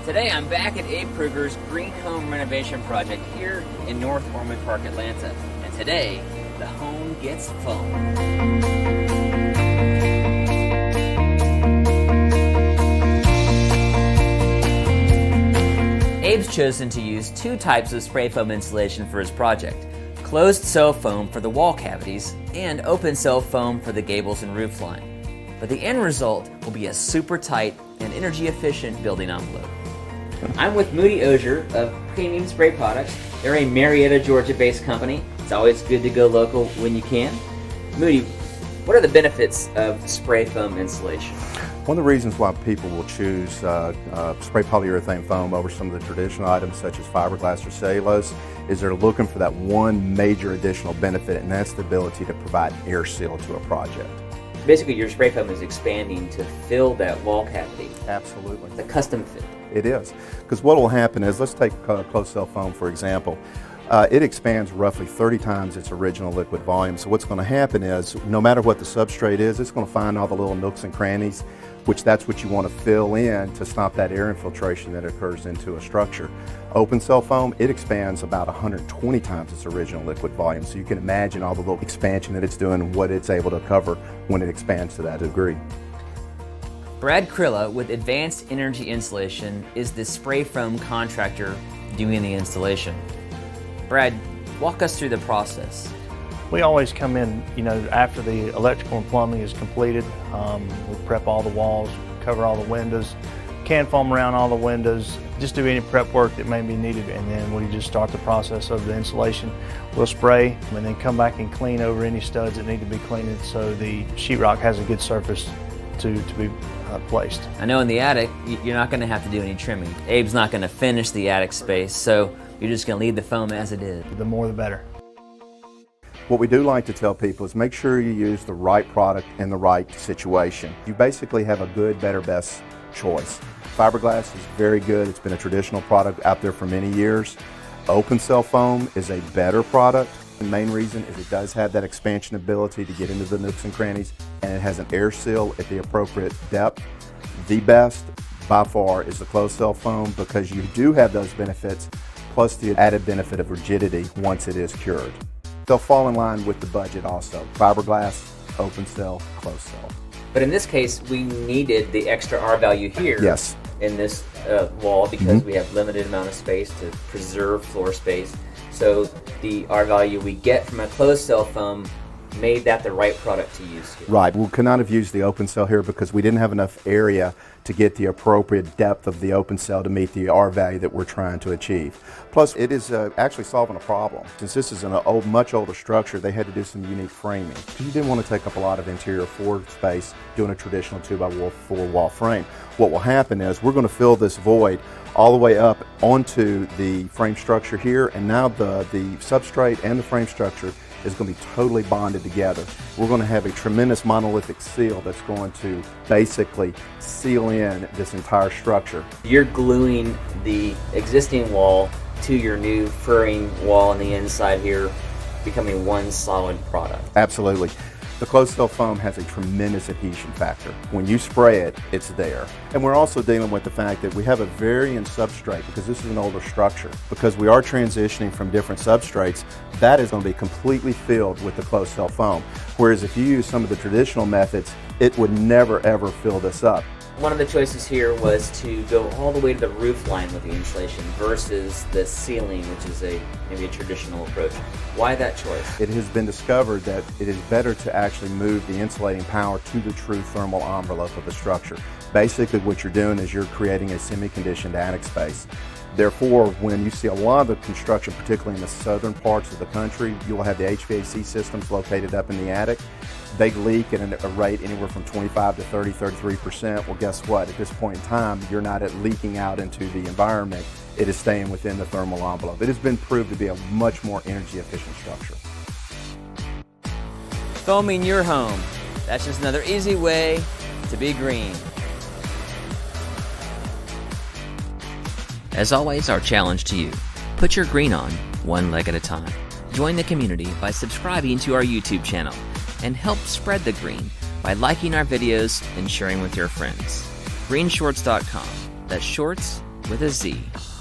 Today I'm back at Abe Kruger's Green Home renovation project here in North Ormond Park, Atlanta. And today, the home gets foam. Abe's chosen to use two types of spray foam insulation for his project: closed cell foam for the wall cavities and open cell foam for the gables and roof line. But the end result will be a super tight and energy efficient building envelope. I'm with Moody Osier of Premium Spray Products. They're a Marietta, Georgia-based company. It's always good to go local when you can. Moody, what are the benefits of spray foam insulation? One of the reasons why people will choose spray polyurethane foam over some of the traditional items such as fiberglass or cellulose is they're looking for that one major additional benefit, and that's the ability to provide air seal to a project. Basically, your spray foam is expanding to fill that wall cavity. Absolutely. It's a custom fit. It is. Because what will happen is, let's take closed cell foam for example. It expands roughly 30 times its original liquid volume. So what's going to happen is, no matter what the substrate is, it's going to find all the little nooks and crannies, which that's what you want to fill in to stop that air infiltration that occurs into a structure. Open cell foam, it expands about 120 times its original liquid volume. So you can imagine all the little expansion that it's doing and what it's able to cover when it expands to that degree. Brad Krilla with Advanced Energy Insulation is the spray foam contractor doing the installation. Brad, walk us through the process. We always come in, after the electrical and plumbing is completed. We prep all the walls, cover all the windows, can foam around all the windows, just do any prep work that may be needed, and then we just start the process of the installation. We'll spray and then come back and clean over any studs that need to be cleaned so the sheetrock has a good surface to be placed. I know in the attic, you're not going to have to do any trimming. Abe's not going to finish the attic space, so you're just going to leave the foam as it is. The more the better. What we do like to tell people is make sure you use the right product in the right situation. You basically have a good, better, best choice. Fiberglass is very good. It's been a traditional product out there for many years. Open cell foam is a better product. The main reason is it does have that expansion ability to get into the nooks and crannies, and it has an air seal at the appropriate depth. The best, by far, is the closed cell foam because you do have those benefits, plus the added benefit of rigidity once it is cured. They'll fall in line with the budget also. Fiberglass, open cell, closed cell. But in this case, we needed the extra R value here. Yes. In this wall because we have limited amount of space to preserve floor space. So the R value we get from a closed cell foam made that the right product to use here. Right. We could not have used the open cell here because we didn't have enough area to get the appropriate depth of the open cell to meet the R value that we're trying to achieve. Plus, it is actually solving a problem. Since this is an much older structure, they had to do some unique framing. You didn't want to take up a lot of interior floor space doing a traditional 2x4 wall frame. What will happen is we're going to fill this void all the way up onto the frame structure here, and now the substrate and the frame structure is going to be totally bonded together. We're going to have a tremendous monolithic seal that's going to basically seal in this entire structure. You're gluing the existing wall to your new furring wall on the inside here, becoming one solid product. Absolutely. The closed cell foam has a tremendous adhesion factor. When you spray it, it's there. And we're also dealing with the fact that we have a variant substrate because this is an older structure. Because we are transitioning from different substrates, that is going to be completely filled with the closed cell foam. Whereas if you use some of the traditional methods, it would never ever fill this up. One of the choices here was to go all the way to the roof line with the insulation versus the ceiling, which is maybe a traditional approach. Why that choice? It has been discovered that it is better to actually move the insulating power to the true thermal envelope of the structure. Basically what you're doing is you're creating a semi-conditioned attic space. Therefore, when you see a lot of the construction, particularly in the southern parts of the country, you'll have the HVAC systems located up in the attic. They leak at a rate anywhere from 25 to 30, 33%. Well, guess what? At this point in time, you're not leaking out into the environment. It is staying within the thermal envelope. It has been proved to be a much more energy efficient structure. Foaming your home. That's just another easy way to be green. As always, our challenge to you: put your green on one leg at a time. Join the community by subscribing to our YouTube channel and help spread the green by liking our videos and sharing with your friends. Greenshorts.com. That's shorts, with a Z.